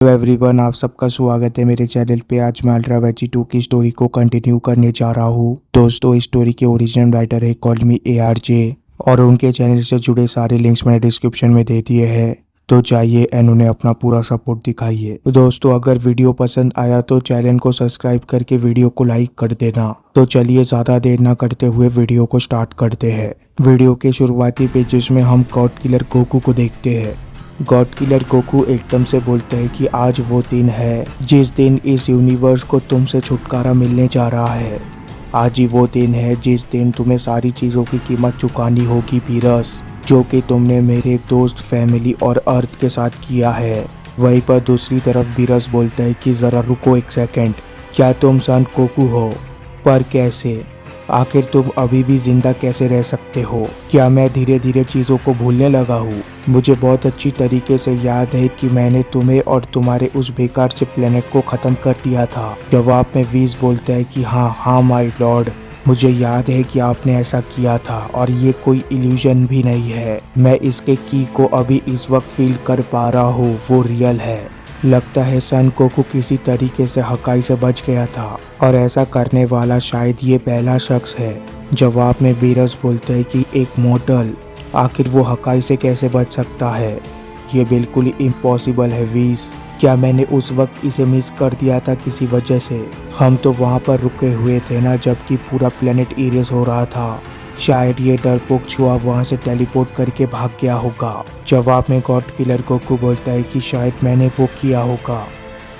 Hello everyone, आप सबका स्वागत है मेरे चैनल पे। आज मैं अल्ट्रा वेजी 2 की स्टोरी को कंटिन्यू करने जा रहा हूँ। दोस्तों, इस स्टोरी के ओरिजिनल राइटर है कॉल मी ARJ और उनके चैनल से जुड़े सारे लिंक्स मैंने डिस्क्रिप्शन में दे दिए हैं, तो जाइए एंड उन्हें अपना पूरा सपोर्ट दिखाइए। दोस्तों, अगर वीडियो पसंद आया तो चैनल को सब्सक्राइब करके वीडियो को लाइक कर देना। तो चलिए ज़्यादा देर ना करते हुए वीडियो को स्टार्ट करते हैं। वीडियो के शुरुआती पेजेस में हम गॉड किलर गोकू को देखते हैं। गॉड किलर गोकू एकदम से बोलता है कि आज वो दिन है जिस दिन इस यूनिवर्स को तुमसे छुटकारा मिलने जा रहा है। आज ही वो दिन है जिस दिन तुम्हें सारी चीज़ों की कीमत चुकानी होगी बीरस, जो कि तुमने मेरे दोस्त, फैमिली और अर्थ के साथ किया है। वहीं पर दूसरी तरफ बीरस बोलता है कि ज़रा रुको एक सेकेंड, क्या तुम सन गोकू हो? पर कैसे? आखिर तुम अभी भी जिंदा कैसे रह सकते हो? क्या मैं धीरे धीरे चीज़ों को भूलने लगा हूँ? मुझे बहुत अच्छी तरीके से याद है कि मैंने तुम्हें और तुम्हारे उस बेकार से प्लेनेट को ख़त्म कर दिया था। जवाब में वीज बोलता है कि हाँ माय लॉर्ड, मुझे याद है कि आपने ऐसा किया था और ये कोई इल्यूजन भी नहीं है। मैं इसके की को अभी इस वक्त फील कर पा रहा हूँ, वो रियल है। लगता है सन गोकू किसी तरीके से हकाई से बच गया था और ऐसा करने वाला शायद ये पहला शख्स है। जवाब में बीरस बोलते हैं कि एक मॉडल, आखिर वो हकाई से कैसे बच सकता है? ये बिल्कुल ही इम्पॉसिबल है वीस। क्या मैंने उस वक्त इसे मिस कर दिया था किसी वजह से? हम तो वहाँ पर रुके हुए थे ना, जबकि पूरा प्लेनेट इरेज हो रहा था। शायद ये डरपोक छुआ वहाँ से टेलीपोर्ट करके भाग गया होगा। जवाब में गॉड किलर गोकू बोलता है कि शायद मैंने वो किया होगा,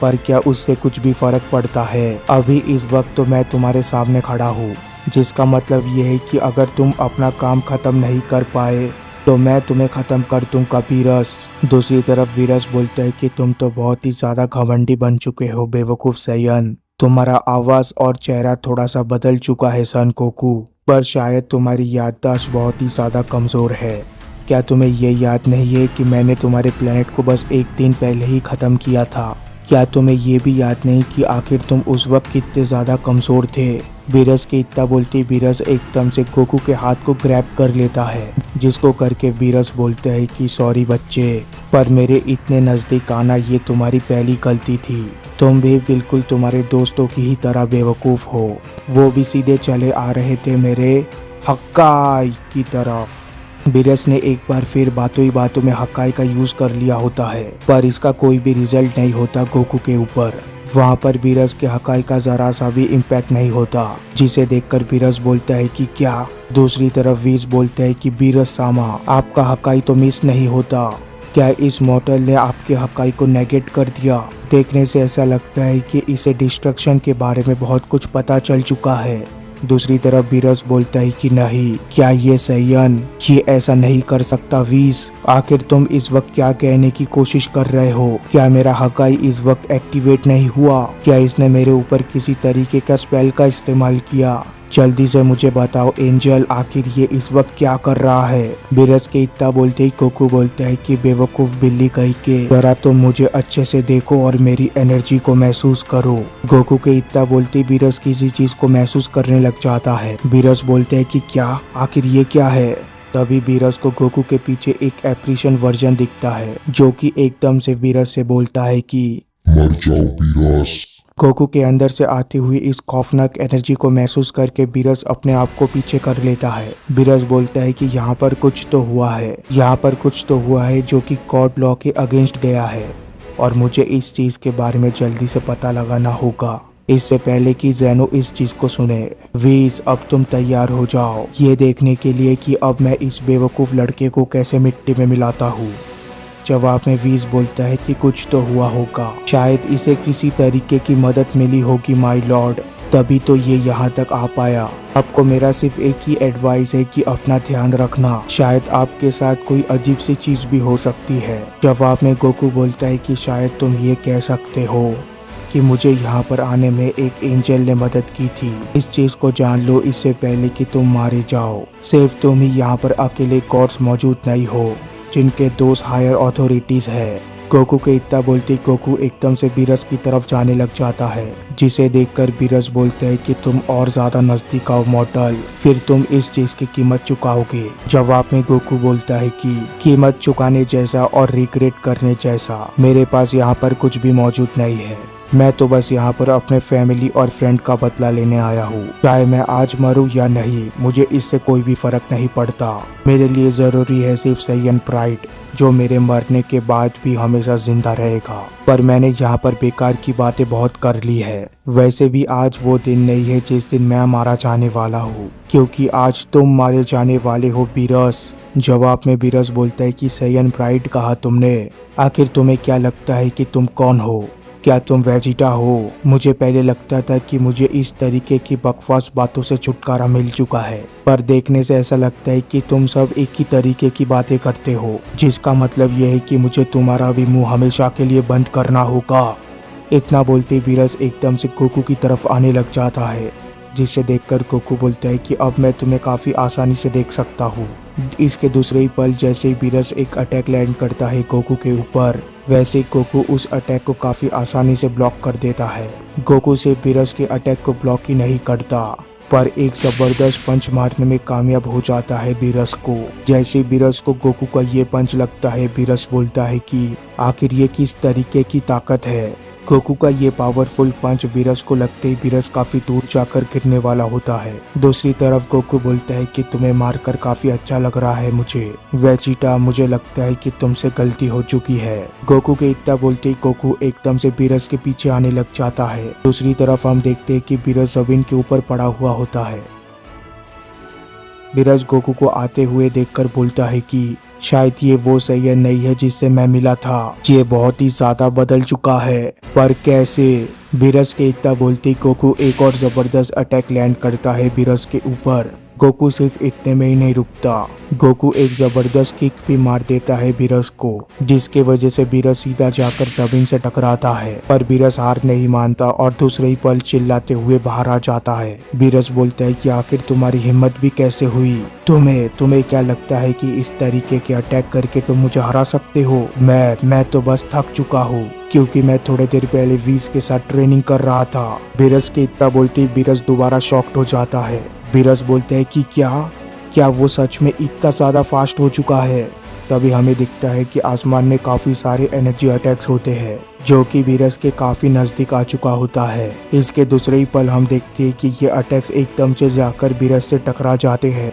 पर क्या उससे कुछ भी फर्क पड़ता है? अभी इस वक्त तो मैं तुम्हारे सामने खड़ा हूँ, जिसका मतलब ये है कि अगर तुम अपना काम खत्म नहीं कर पाए तो मैं तुम्हें खत्म कर दूंगा बीरस। दूसरी तरफ बीरस बोलता है कि तुम तो बहुत ही ज्यादा घमंडी बन चुके हो बेवकूफ सैयन। तुम्हारा आवाज और चेहरा थोड़ा सा बदल चुका है सन गोकू, पर शायद तुम्हारी याददाश्त बहुत ही ज़्यादा कमज़ोर है। क्या तुम्हें ये याद नहीं है कि मैंने तुम्हारे प्लेनेट को बस एक दिन पहले ही ख़त्म किया था? क्या तुम्हें ये भी याद नहीं कि आखिर तुम उस वक्त कितने ज़्यादा कमज़ोर थे? बीरस के इतना बोलती बीरस एकदम से गोकू के हाथ को ग्रैब कर लेता है, जिसको करके बीरस बोलते हैं कि सॉरी बच्चे, पर मेरे इतने नज़दीक आना ये तुम्हारी पहली गलती थी। तुम भी बिल्कुल तुम्हारे दोस्तों की ही तरह बेवकूफ़ हो। वो भी सीधे चले आ रहे थे मेरे हक्काई की तरफ। बीरस ने एक बार फिर बातों ही बातों में हक्काई का यूज कर लिया होता है, पर इसका कोई भी रिजल्ट नहीं होता गोकू के ऊपर। वहाँ पर बीरस के हक्काई का जरा सा भी इम्पैक्ट नहीं होता, जिसे देखकर बीरस बोलता है कि क्या? दूसरी तरफ वीज बोलता है कि बीरस सामा, आपका हक्काई तो मिस नहीं होता। क्या इस मॉडल ने आपके हक्काई को नेगेट कर दिया? देखने से ऐसा लगता है कि इसे डिस्ट्रक्शन के बारे में बहुत कुछ पता चल चुका है। दूसरी तरफ बीरस बोलता है कि नहीं, क्या ये सैयन ये ऐसा नहीं कर सकता वीस? आखिर तुम इस वक्त क्या कहने की कोशिश कर रहे हो? क्या मेरा हकाई इस वक्त एक्टिवेट नहीं हुआ? क्या इसने मेरे ऊपर किसी तरीके का स्पेल का इस्तेमाल किया? जल्दी से मुझे बताओ एंजल, आखिर ये इस वक्त क्या कर रहा है? बीरस के इतना बोलते ही गोकू बोलता है कि बेवकूफ बिल्ली कहीं के, जरा तुम मुझे अच्छे से देखो और मेरी एनर्जी को महसूस करो। गोकू के इतना बोलते बीरस किसी चीज को महसूस करने लग जाता है। बीरस बोलते हैं कि क्या? आखिर ये क्या है? तभी बीरस को गोकू के पीछे एक एप्रिशन वर्जन दिखता है, जो कि एकदम से बीरस से बोलता है कि मर जाओ बीरस। गोकू के अंदर से आती हुई इस खौफनाक एनर्जी को महसूस करके बीरस अपने आप को पीछे कर लेता है। बीरस बोलता है कि यहाँ पर कुछ तो हुआ है, यहाँ पर कुछ तो हुआ है जो कि गॉड लॉ के अगेंस्ट गया है और मुझे इस चीज के बारे में जल्दी से पता लगाना होगा, इससे पहले कि ज़ेनो इस चीज को सुने। वीस, अब तुम तैयार हो जाओ ये देखने के लिए कि अब मैं इस बेवकूफ लड़के को कैसे मिट्टी में मिलाता हूँ। जवाब में वीज बोलता है कि कुछ तो हुआ होगा, शायद इसे किसी तरीके की मदद मिली होगी माय लॉर्ड, तभी तो ये यहाँ तक आ पाया। आपको मेरा सिर्फ एक ही एडवाइस है कि अपना ध्यान रखना, शायद आपके साथ कोई अजीब सी चीज भी हो सकती है। जवाब में गोकू बोलता है कि शायद तुम ये कह सकते हो कि मुझे यहाँ पर आने में एक एंजल ने मदद की थी। इस चीज को जान लो इससे पहले कि तुम मारे जाओ। सिर्फ तुम ही यहाँ पर अकेले गॉड्स मौजूद नहीं हो, जिनके दोस्त हायर अथॉरिटीज है। गोकू के इतना बोलते गोकू एकदम से बीरस की तरफ जाने लग जाता है, जिसे देखकर बीरस बोलते हैं कि तुम और ज्यादा नजदीक आओ मॉडल, फिर तुम इस चीज की कीमत चुकाओगे। जवाब में गोकू बोलता है कि कीमत चुकाने जैसा और रिग्रेट करने जैसा मेरे पास यहाँ पर कुछ भी मौजूद नहीं है। मैं तो बस यहाँ पर अपने फैमिली और फ्रेंड का बदला लेने आया हूँ। चाहे मैं आज मरूं या नहीं, मुझे इससे कोई भी फर्क नहीं पड़ता। मेरे लिए जरूरी है सिर्फ सैयन प्राइड, जो मेरे मरने के बाद भी हमेशा जिंदा रहेगा। पर मैंने यहाँ पर बेकार की बातें बहुत कर ली है। वैसे भी आज वो दिन नहीं है जिस दिन मैं मारा जाने वाला हूँ, क्योंकि आज तुम मारे जाने वाले हो बीरस। जवाब में बीरस बोलता है कि सैयन प्राइड कहा तुमने? आखिर तुम्हें क्या लगता है कि तुम कौन हो? क्या तुम वेजिटा हो? मुझे पहले लगता था कि मुझे इस तरीके की बकवास बातों से छुटकारा मिल चुका है, पर देखने से ऐसा लगता है कि तुम सब एक ही तरीके की बातें करते हो, जिसका मतलब यह है कि मुझे तुम्हारा भी मुंह हमेशा के लिए बंद करना होगा। इतना बोलते बीरस एकदम से गोकू की तरफ आने लग जाता है, जिसे देखकर गोकू बोलता है कि अब मैं तुम्हें काफी आसानी से देख सकता हूँ। इसके दूसरे ही पल जैसे ही बीरस एक अटैक लैंड करता है गोकू के ऊपर, वैसे ही गोकू उस अटैक को काफी आसानी से ब्लॉक कर देता है। गोकू से बीरस के अटैक को ब्लॉक ही नहीं करता, पर एक जबरदस्त पंच मारने में कामयाब हो जाता है बीरस को। जैसे बीरस को गोकू का ये पंच लगता है, बीरस बोलता है कि आखिर ये किस तरीके की ताकत है। गोकू का ये पावरफुल पंच बीरस को लगते ही बीरस काफी दूर जाकर गिरने वाला होता है। दूसरी तरफ गोकू बोलता है कि तुम्हें मारकर काफी अच्छा लग रहा है मुझे। वेजिटा, मुझे लगता है कि तुमसे गलती हो चुकी है। गोकू के इतना बोलते ही गोकू एकदम से बीरस के पीछे आने लग जाता है। दूसरी तरफ हम देखते हैं कि बीरस जमीन के ऊपर पड़ा हुआ होता है। बीरस गोकू को आते हुए देखकर बोलता है कि शायद ये वो सैयन नहीं है जिससे मैं मिला था। ये बहुत ही ज्यादा बदल चुका है, पर कैसे? बीरस के इतना बोलते गोकू एक और जबरदस्त अटैक लैंड करता है बीरस के ऊपर। गोकू सिर्फ इतने में ही नहीं रुकता, गोकू एक जबरदस्त किक भी मार देता है बीरस को, जिसके वजह से बीरस सीधा जाकर जमीन से टकराता है। पर बीरस हार नहीं मानता और दूसरे ही पल चिल्लाते हुए बाहर आ जाता है। बीरस बोलता है कि आखिर तुम्हारी हिम्मत भी कैसे हुई? तुम्हें क्या लगता है कि इस तरीके के अटैक करके तुम मुझे हरा सकते हो? मैं तो बस थक चुका हूँ, क्योंकि मैं थोड़े देर पहले वीस के साथ ट्रेनिंग कर रहा था। बीरस के इतना बोलते ही बीरस दोबारा शॉक्ड हो जाता है। बीरस बोलते हैं कि क्या वो सच में इतना ज्यादा फास्ट हो चुका है? तभी हमें दिखता है कि आसमान में काफी सारे एनर्जी अटैक्स होते हैं, जो कि बीरस के काफी नजदीक आ चुका होता है। इसके दूसरे ही पल हम देखते हैं कि ये अटैक्स एकदम से जाकर बीरस से टकरा जाते हैं,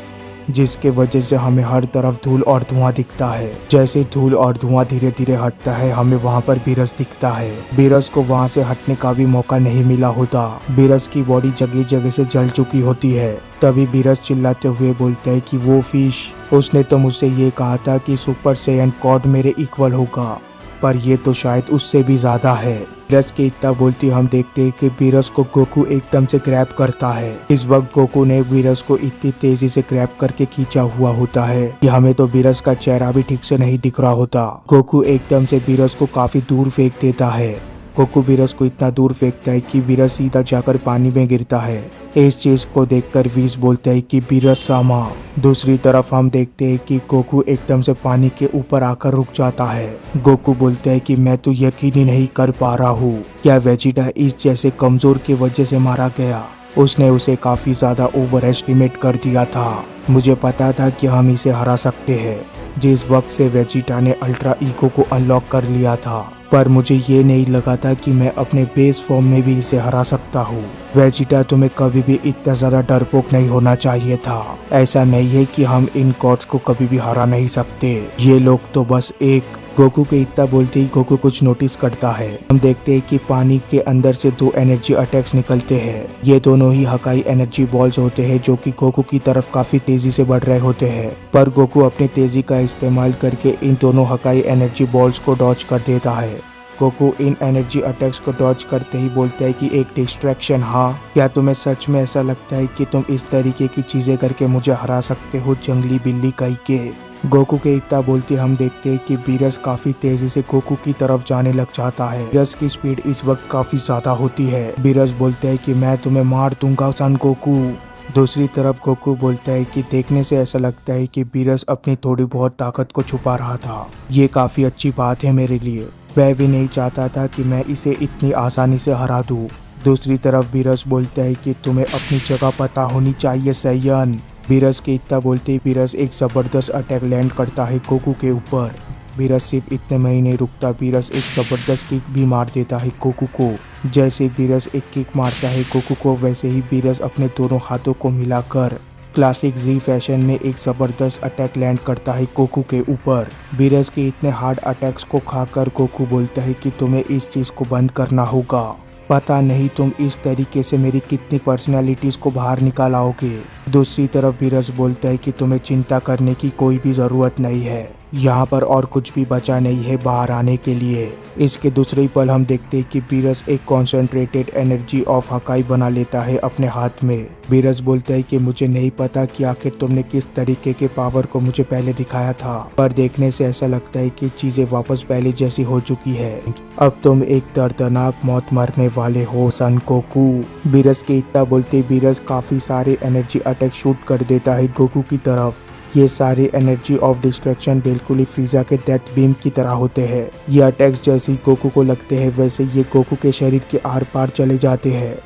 जिसके वजह से हमें हर तरफ धूल और धुआं दिखता है। जैसे धूल और धुआं धीरे धीरे हटता है, हमें वहाँ पर बीरस दिखता है। बीरस को वहाँ से हटने का भी मौका नहीं मिला होता। बीरस की बॉडी जगह जगह से जल चुकी होती है। तभी बीरस चिल्लाते हुए बोलता है कि वो फिश, उसने तो मुझसे ये कहा था कि सुपर सैयन गॉड मेरे इक्वल होगा, पर ये तो शायद उससे भी ज्यादा है। बीरस के इतना बोलती हम देखते हैं कि बीरस को गोकू एकदम से ग्रैब करता है। इस वक्त गोकू ने बीरस को इतनी तेजी से ग्रैब करके खींचा हुआ होता है कि हमें तो बीरस का चेहरा भी ठीक से नहीं दिख रहा होता। गोकू एकदम से बीरस को काफी दूर फेंक देता है। गोकू बीरस को इतना दूर फेंकता है कि बीरस सीधा जाकर पानी में गिरता है। इस चीज को देखकर वीस बोलता है कि बीरस सामा। दूसरी तरफ हम देखते हैं कि गोकू एकदम से पानी के ऊपर आकर रुक जाता है। गोकू बोलता है कि मैं तो यकीन ही नहीं कर पा रहा हूँ, क्या वेजिटा इस जैसे कमजोर की वजह से मारा गया? उसने उसे काफी ज्यादा ओवर एस्टिमेट कर दिया था। मुझे पता था कि हम इसे हरा सकते हैं, जिस वक्त से वेजिटा ने अल्ट्रा ईगो को अनलॉक कर लिया था, पर मुझे ये नहीं लगा था कि मैं अपने बेस फॉर्म में भी इसे हरा सकता हूँ। वेजिटा, तुम्हें कभी भी इतना ज्यादा डरपोक नहीं होना चाहिए था। ऐसा नहीं है कि हम इन गॉड्स को कभी भी हरा नहीं सकते, ये लोग तो बस एक। गोकू के इतना बोलते ही गोकू कुछ नोटिस करता है। हम देखते हैं कि पानी के अंदर से दो एनर्जी अटैक्स निकलते हैं। ये दोनों ही हकाई एनर्जी बॉल्स होते हैं, जो कि गोकू की तरफ काफी तेजी से बढ़ रहे होते हैं। पर गोकू अपनी तेजी का इस्तेमाल करके इन दोनों हकाई एनर्जी बॉल्स को डॉज कर देता है। गोकू इन एनर्जी अटैक्स को डॉज करते ही बोलता है कि एक डिस्ट्रैक्शन। हाँ, क्या तुम्हें सच में ऐसा लगता है कि तुम इस तरीके की चीजें करके मुझे हरा सकते हो, जंगली बिल्ली कहीं के? गोकू के इतना बोलते हम देखते हैं कि बीरस काफी तेजी से गोकू की तरफ जाने लग जाता है। बीरस की स्पीड इस वक्त काफी ज्यादा होती है। बीरस बोलता है कि मैं तुम्हें मार दूंगा सन गोकू। दूसरी तरफ गोकू बोलता है कि देखने से ऐसा लगता है कि बीरस अपनी थोड़ी बहुत ताकत को छुपा रहा था। ये काफी अच्छी बात है मेरे लिए। वह भी नहीं चाहता था कि मैं इसे इतनी आसानी से हरा दूं। दूसरी तरफ बीरस बोलता है कि तुम्हें अपनी जगह पता होनी चाहिए सैयन। बीरस के इतना बोलते ही बीरस एक जबरदस्त अटैक लैंड करता है गोकू के ऊपर। बीरस सिर्फ इतने में ही नहीं रुकता, बीरस एक जबरदस्त किक भी मार देता है गोकू को। जैसे बीरस एक किक मारता है गोकू को, वैसे ही बीरस अपने दोनों हाथों को मिलाकर क्लासिक जी फैशन में एक जबरदस्त अटैक लैंड करता है गोकू के ऊपर। बीरस के इतने हार्ड अटैक्स को खाकर गोकू बोलता है कि तुम्हें इस चीज को बंद करना होगा। पता नहीं तुम इस तरीके से मेरी कितनी पर्सनैलिटीज को बाहर निकाल आओगे। दूसरी तरफ बीरस बोलता है कि तुम्हें चिंता करने की कोई भी जरूरत नहीं है, यहाँ पर और कुछ भी बचा नहीं है बाहर आने के लिए। इसके दूसरे ही पल हम देखते हैं कि बीरस एक कॉन्सेंट्रेटेड एनर्जी ऑफ हकाई बना लेता है अपने हाथ में। बीरस बोलता है कि मुझे नहीं पता कि आखिर तुमने किस तरीके के पावर को मुझे पहले दिखाया था, पर देखने से ऐसा लगता है कि चीजें वापस पहले जैसी हो चुकी है। अब तुम एक दर्दनाक मौत मरने वाले हो सन गोकू। बीरस के इतना बोलते बीरस काफी सारे एनर्जी अटैक शूट कर देता है गोकू की तरफ। ये सारे एनर्जी ऑफ डिस्ट्रैक्शन बिल्कुल ही फ्रीजा के डेथ बीम की तरह होते हैं। ये अटैक्स जैसे ही गोकू को लगते हैं वैसे ये गोकू के शरीर के आर पार चले जाते हैं।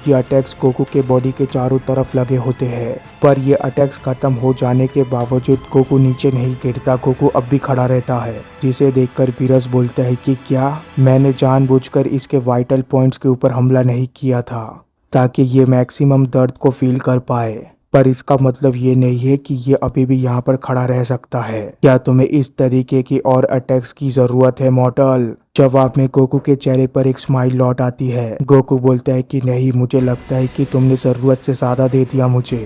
ये अटैक्स गोकू के बॉडी के चारों तरफ लगे होते हैं, पर ये अटैक्स खत्म हो जाने के बावजूद गोकू नीचे नहीं गिरता। गोकू अब भी खड़ा रहता है, जिसे देखकर बीरस बोलता है कि क्या मैंने जानबूझकर इसके वाइटल पॉइंट्स के ऊपर हमला नहीं किया था ताकि ये मैक्सिमम दर्द को फील कर पाए, पर इसका मतलब ये नहीं है कि ये अभी भी यहाँ पर खड़ा रह सकता है। क्या तुम्हें इस तरीके की और अटैक्स की जरूरत है मॉर्टल? जवाब में गोकू के चेहरे पर एक स्माइल लौट आती है। गोकू बोलता है कि नहीं, मुझे लगता है कि तुमने जरूरत से ज्यादा दे दिया मुझे।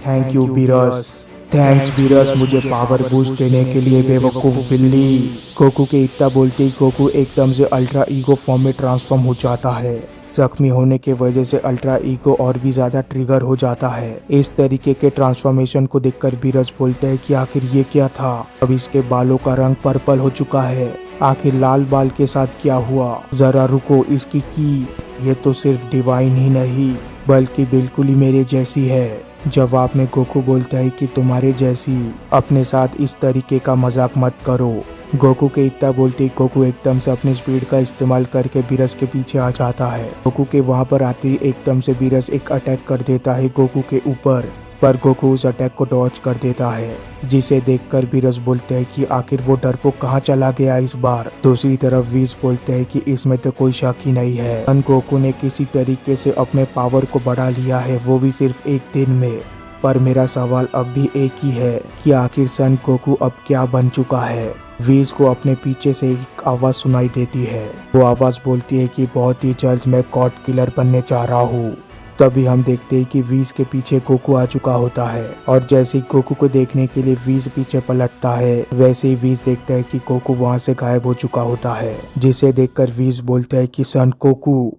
Thank you Beerus. Thanks Beerus, मुझे पावर बूस्ट देने के लिए बेवकूफ बिल्ली। गोकू के इतना बोलते ही गोकू एकदम से अल्ट्रा ईगो फॉर्म में ट्रांसफॉर्म हो जाता है। जख्मी होने के वजह से अल्ट्रा ईगो और भी ज्यादा ट्रिगर हो जाता है। इस तरीके के ट्रांसफॉर्मेशन को देखकर बीरस बोलता है कि आखिर ये क्या था? अब इसके बालों का रंग पर्पल हो चुका है। आखिर लाल बाल के साथ क्या हुआ? जरा रुको, इसकी की ये तो सिर्फ डिवाइन ही नहीं बल्कि बिल्कुल ही मेरे जैसी है। जवाब में गोकू बोलता है कि तुम्हारे जैसी। अपने साथ इस तरीके का मजाक मत करो। गोकू के इतना बोलते ही गोकू एकदम से अपनी स्पीड का इस्तेमाल करके बीरस के पीछे आ जाता है। गोकू के वहां पर आते ही एकदम से बीरस एक अटैक कर देता है गोकू के ऊपर, पर गोकू उस अटैक को डॉज कर देता है, जिसे देखकर बीरस बोलते हैं कि आखिर वो डरपोक कहाँ चला गया इस बार। दूसरी तरफ वीस बोलते हैं कि इसमें तो कोई शक ही नहीं है, सन गोकू ने किसी तरीके से अपने पावर को बढ़ा लिया है, वो भी सिर्फ एक दिन में। पर मेरा सवाल अब भी एक ही है कि आखिर सन गोकू अब क्या बन चुका है। वीज को अपने पीछे से एक आवाज सुनाई देती है। वो आवाज बोलती है कि बहुत ही जल्द मैं गॉड किलर बनने जा रहा हूँ। तभी हम देखते हैं कि वीज के पीछे गोकू आ चुका होता है, और जैसे ही गोकू को देखने के लिए वीज पीछे पलटता है वैसे ही वीज देखता है कि गोकू वहां से गायब हो चुका होता है, जिसे देखकर वीज बोलता है कि सन गोकू।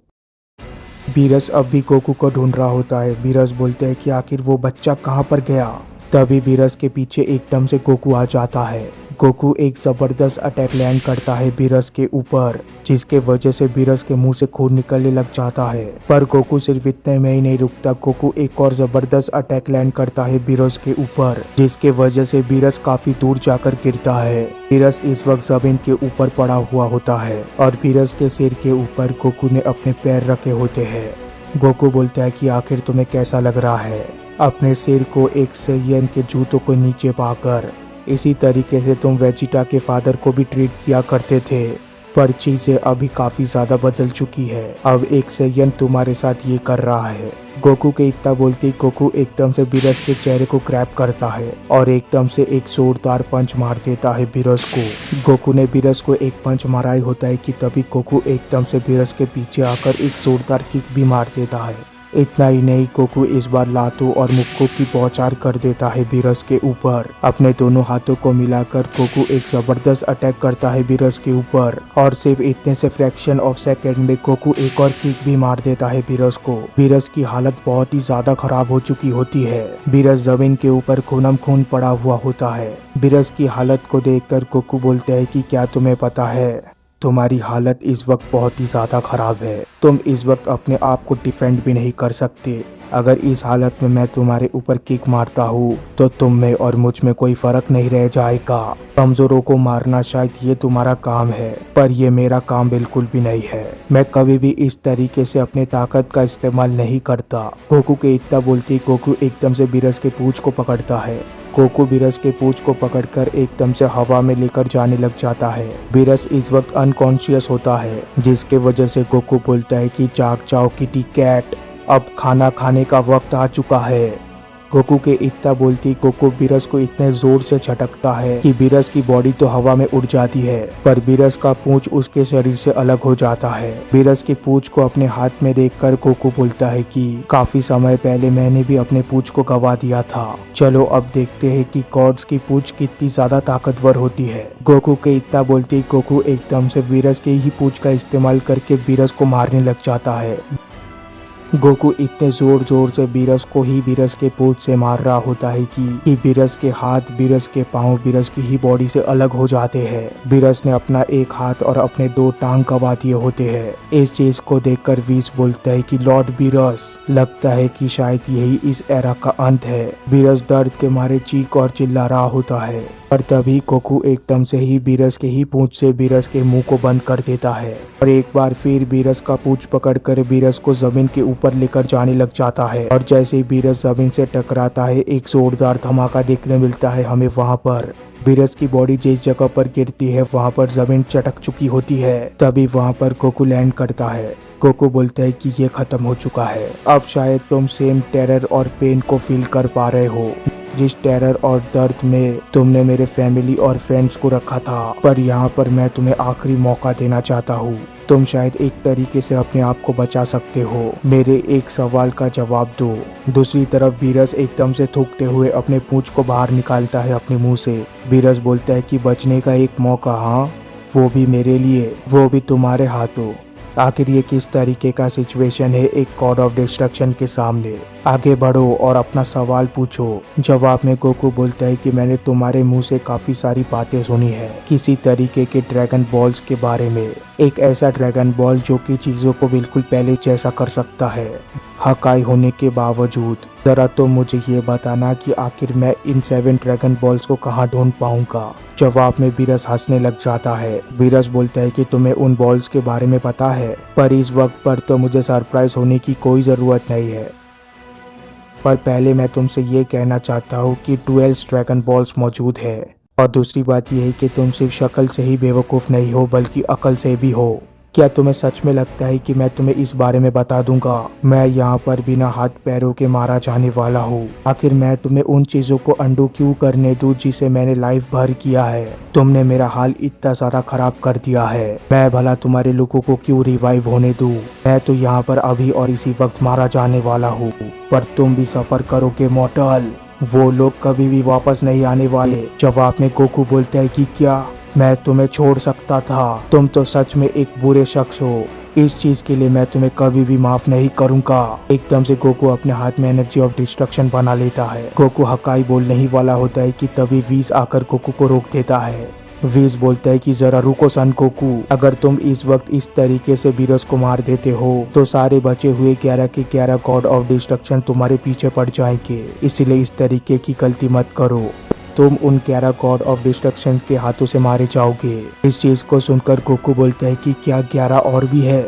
बीरस अब भी गोकू को ढूंढ रहा होता है। बीरस बोलते हैं कि आखिर वो बच्चा कहाँ पर गया। तभी बीरस के पीछे एकदम से गोकू आ जाता है। गोकू एक जबरदस्त अटैक लैंड करता है बीरस के ऊपर, जिसके वजह से बीरस के मुंह से खून निकलने लग जाता है। पर गोकू सिर्फ इतने में ही नहीं रुकता, गोकू एक और जबरदस्त अटैक लैंड करता है बीरस के ऊपर, जिसके वजह से बीरस काफी दूर जाकर गिरता है। बीरस इस वक्त जमीन के ऊपर पड़ा हुआ होता है और बीरस के सिर के ऊपर गोकू ने अपने पैर रखे होते हैं। गोकू बोलता है कि आखिर तुम्हें कैसा लग रहा है अपने सिर को एक सैयन के जूतों को नीचे पाकर? इसी तरीके से तुम वेजिटा के फादर को भी ट्रीट किया करते थे, पर चीजें अभी काफी ज्यादा बदल चुकी है। अब एक सैयन तुम्हारे साथ ये कर रहा है। गोकू के इतना बोलते गोकू एकदम से बीरस के चेहरे को ग्रैब करता है और एकदम से एक जोरदार पंच मार देता है बीरस को। गोकू ने बीरस को एक पंच मारा ही होता है कि तभी गोकू एकदम से बीरस के पीछे आकर एक जोरदार किक भी मार देता है। इतना ही नहीं, गोकू इस बार लातों और मुक्कों की बौछार कर देता है बीरस के ऊपर। अपने दोनों हाथों को मिलाकर गोकू एक जबरदस्त अटैक करता है बीरस के ऊपर, और सिर्फ इतने से फ्रैक्शन ऑफ सेकंड में गोकू एक और किक भी मार देता है बीरस को। बीरस की हालत बहुत ही ज्यादा खराब हो चुकी होती है। बीरस जमीन के ऊपर खूनम खून पड़ा हुआ होता है। बीरस की हालत को देखकर गोकू बोलते हैं कि क्या तुम्हें पता है, तुम्हारी हालत इस वक्त बहुत ही ज्यादा खराब है। तुम इस वक्त अपने आप को डिफेंड भी नहीं कर सकते। अगर इस हालत में मैं तुम्हारे ऊपर किक मारता हूँ तो तुम में और मुझ में कोई फर्क नहीं रह जाएगा। कमजोरों को मारना शायद ये तुम्हारा काम है, पर ये मेरा काम बिल्कुल भी नहीं है। मैं कभी भी इस तरीके से अपनी ताकत का इस्तेमाल नहीं करता। गोकू के इतना बोलते गोकू एकदम से बीरस के पूंछ को पकड़ता है। गोकू बीरस के पूंछ को पकड़कर एकदम से हवा में लेकर जाने लग जाता है। बीरस इस वक्त अनकॉन्शियस होता है, जिसके वजह से गोकू बोलता है कि जाग जाओ किटी कैट, अब खाना खाने का वक्त आ चुका है। गोकू के इतना बोलती गोकू बीरस को इतने जोर से झटकता है कि बीरस की बॉडी तो हवा में उड़ जाती है, पर बीरस का पूंछ उसके शरीर से अलग हो जाता है। बीरस की पूंछ को अपने हाथ में देखकर गोकू बोलता है कि काफी समय पहले मैंने भी अपने पूंछ को गवा दिया था। चलो अब देखते हैं कि गॉड्स की पूंछ कितनी ज्यादा ताकतवर होती है। गोकू के इतना बोलती गोकू एकदम से बीरस के ही पूंछ का इस्तेमाल करके बीरस को मारने लग जाता है। गोकू इतने जोर जोर से बीरस को ही बीरस के पूंछ से मार रहा होता है कि बीरस के हाथ, बीरस के पांव बीरस की ही बॉडी से अलग हो जाते हैं। बीरस ने अपना एक हाथ और अपने 2 टांग गवा दिए होते हैं। इस चीज को देखकर वीस बोलता है कि लॉर्ड बीरस, लगता है कि शायद यही इस एरा का अंत है। बीरस दर्द के मारे चीख और चिल्ला रहा होता है, पर तभी गोकू एकदम से ही बीरस के ही पूंछ से बीरस के मुंह को बंद कर देता है और एक बार फिर बीरस का पूंछ पकड़कर बीरस को जमीन के ऊपर लेकर जाने लग जाता है। और जैसे ही बीरस जमीन से टकराता है, एक जोरदार धमाका देखने मिलता है हमें। वहाँ पर बीरस की बॉडी जिस जगह पर गिरती है वहाँ पर जमीन चटक चुकी होती है। तभी वहाँ पर गोकू लैंड करता है। गोकू बोलता है कि ये खत्म हो चुका है। अब शायद तुम सेम टेरर और पेन को फील कर पा रहे हो जिस टेरर और दर्द में तुमने मेरे फैमिली और फ्रेंड्स को रखा था, पर यहाँ पर मैं तुम्हें आखिरी मौका देना चाहता हूँ। तुम शायद एक तरीके से अपने आप को बचा सकते हो। मेरे एक सवाल का जवाब दो। दूसरी तरफ बीरस एकदम से थूकते हुए अपने पूंछ को बाहर निकालता है अपने मुंह से। बीरस बोलता है कि बचने का एक मौका, हाँ, वो भी मेरे लिए, वो भी तुम्हारे हाथों। आखिर ये किस तरीके का सिचुएशन है एक गॉड ऑफ डिस्ट्रक्शन के सामने। आगे बढ़ो और अपना सवाल पूछो। जवाब में गोकू बोलता है कि मैंने तुम्हारे मुंह से काफी सारी बातें सुनी है किसी तरीके के ड्रैगन बॉल्स के बारे में। एक ऐसा ड्रैगन बॉल जो कि चीजों को बिल्कुल पहले जैसा कर सकता है, हकाई होने के बावजूद। जरा तो मुझे ये बताना कि आखिर मैं इन 7 ड्रैगन बॉल्स को कहाँ ढूंढ पाऊंगा। जवाब में बीरस हंसने लग जाता है। बीरस बोलता है कि तुम्हें उन बॉल्स के बारे में पता है, पर इस वक्त पर तो मुझे सरप्राइज होने की कोई जरूरत नहीं है। पर पहले मैं तुमसे ये कहना चाहता हूँ कि 12 ड्रैगन बॉल्स मौजूद है। और दूसरी बात यह है कि तुम सिर्फ शक्ल से ही बेवकूफ़ नहीं हो बल्कि अकल से भी हो। क्या तुम्हें सच में लगता है कि मैं तुम्हें इस बारे में बता दूंगा? मैं यहाँ पर बिना हाथ पैरों के मारा जाने वाला हूँ। आखिर मैं तुम्हें उन चीजों को अंडू क्यों करने दूं जिसे मैंने लाइफ भर किया है? तुमने मेरा हाल इतना सारा खराब कर दिया है। मैं भला तुम्हारे लोगों को क्यों रिवाइव होने दूं? मैं तो यहाँ पर अभी और इसी वक्त मारा जाने वाला हूँ, पर तुम भी सफर करोगे मॉर्टल। वो लोग कभी भी वापस नहीं आने वाले। जवाब में गोकू बोलता है कि क्या मैं तुम्हें छोड़ सकता था? तुम तो सच में एक बुरे शख्स हो। इस चीज के लिए मैं तुम्हें कभी भी माफ नहीं करूंगा। एकदम से गोकू अपने हाथ में एनर्जी ऑफ डिस्ट्रक्शन बना लेता है। गोकू हकाई बोलने ही वाला होता है कि तभी वीस आकर गोकू को रोक देता है। वीस बोलता है कि जरा रुको सन गोकू, अगर तुम इस वक्त इस तरीके से बीरस को मार देते हो तो सारे बचे हुए 11 के 11 गॉड ऑफ डिस्ट्रक्शन तुम्हारे पीछे पड़ जाएंगे। इसलिए इस तरीके की गलती मत करो। तुम उन 11 गॉड ऑफ डिस्ट्रक्शन के हाथों से मारे जाओगे। इस चीज को सुनकर गोकू बोलता है कि क्या 11 और भी है?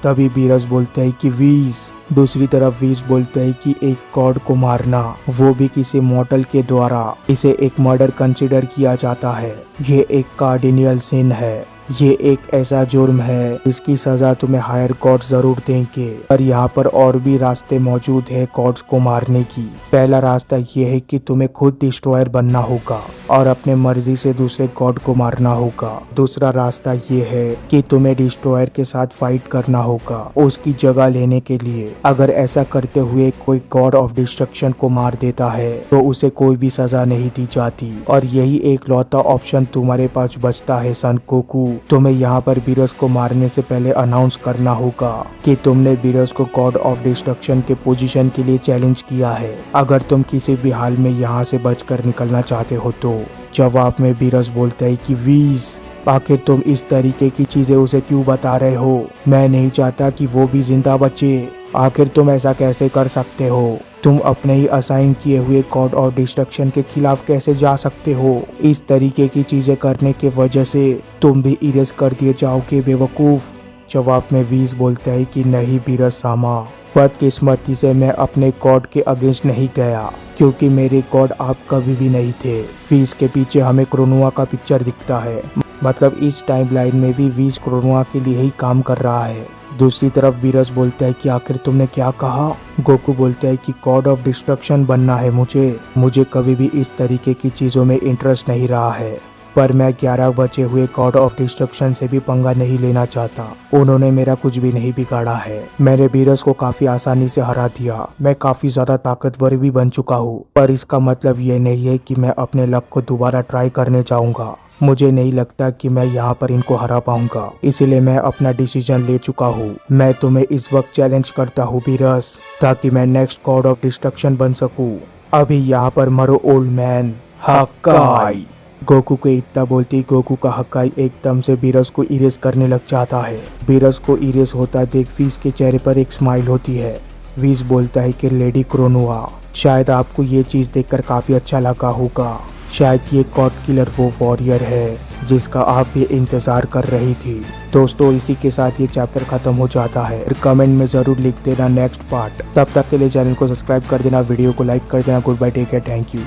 तभी बीरस बोलता है कि 20। दूसरी तरफ वीस बोलता है कि एक गॉड को मारना, वो भी किसी मॉर्टल के द्वारा, इसे एक मर्डर कंसिडर किया जाता है। ये एक कार्डिनियल सिन है। ये एक ऐसा जुर्म है जिसकी सजा तुम्हें हायर गॉड्स जरूर देंगे। पर यहाँ पर और भी रास्ते मौजूद है गॉड्स को मारने की। पहला रास्ता ये है कि तुम्हें खुद डिस्ट्रॉयर बनना होगा और अपने मर्जी से दूसरे गॉड को मारना होगा। दूसरा रास्ता ये है कि तुम्हें डिस्ट्रॉयर के साथ फाइट करना होगा उसकी जगह लेने के लिए। अगर ऐसा करते हुए कोई गॉड ऑफ डिस्ट्रक्शन को मार देता है तो उसे कोई भी सजा नहीं दी जाती और यही एक लौता ऑप्शन तुम्हारे पास बचता है सन गोकू। तुम्हें यहाँ पर बीरस को मारने से पहले अनाउंस करना होगा कि तुमने बीरस को गॉड ऑफ डिस्ट्रक्शन के पोजीशन के लिए चैलेंज किया है। अगर तुम किसी भी हाल में यहाँ से बचकर निकलना चाहते हो तो। जवाब में बीरस बोलता है कि 20 आखिर तुम इस तरीके की चीजें उसे क्यों बता रहे हो? मैं नहीं चाहता कि वो भी जिंदा बचे। आखिर तुम ऐसा कैसे कर सकते हो? तुम अपने ही असाइन किए हुए गॉड ऑफ डिस्ट्रक्शन के खिलाफ कैसे जा सकते हो? इस तरीके की चीजें करने के वजह से तुम भी इरेज कर दिए जाओगे बेवकूफ। जवाब में वीज बोलता है कि नहीं बीरस सामा, बदकिस्मती से मैं अपने गॉड के अगेंस्ट नहीं गया क्योंकि मेरे गॉड आप कभी भी नहीं थे। वीज के पीछे हमें क्रोनुआ का पिक्चर दिखता है, मतलब इस टाइमलाइन में भी वीज क्रोनुआ के लिए ही काम कर रहा है। दूसरी तरफ बीरस बोलता है कि आखिर तुमने क्या कहा? गोकू बोलता है कि गॉड ऑफ डिस्ट्रक्शन बनना है मुझे कभी भी इस तरीके की चीजों में इंटरेस्ट नहीं रहा है, पर मैं 11 बचे हुए गॉड ऑफ डिस्ट्रक्शन से भी पंगा नहीं लेना चाहता। उन्होंने मेरा कुछ भी नहीं बिगाड़ा है। मैंने बीरस को काफी आसानी से हरा दिया। मैं काफी ज्यादा ताकतवर भी बन चुका हूँ, पर इसका मतलब ये नहीं है कि मैं अपने लक को दोबारा ट्राई करने चाहूंगा। मुझे नहीं लगता कि मैं यहाँ पर इनको हरा पाऊंगा, इसीलिए मैं अपना डिसीजन ले चुका हूँ। मैं तुम्हें इस वक्त चैलेंज करता हूँ बीरस, ताकि मैं नेक्स्ट गॉड ऑफ डिस्ट्रक्शन बन सकूँ। अभी यहाँ पर मरो ओल्ड मैन। हक्काई। गोकू को इतना बोलती गोकू का हक्काई एकदम से बीरस को इरेज करने लग जाता है। बीरस को इरेज होता देख वीज के चेहरे पर एक स्माइल होती है। वीज बोलता है कि लेडी क्रोनुआ, शायद आपको ये चीज देखकर काफी अच्छा लगा होगा। शायद ये गॉड किलर वो वॉरियर है जिसका आप भी इंतजार कर रही थी। दोस्तों, इसी के साथ ये चैप्टर खत्म हो जाता है। फिर कमेंट में जरूर लिख देना नेक्स्ट पार्ट। तब तक के लिए चैनल को सब्सक्राइब कर देना, वीडियो को लाइक कर देना। Goodbye, take care, thank you.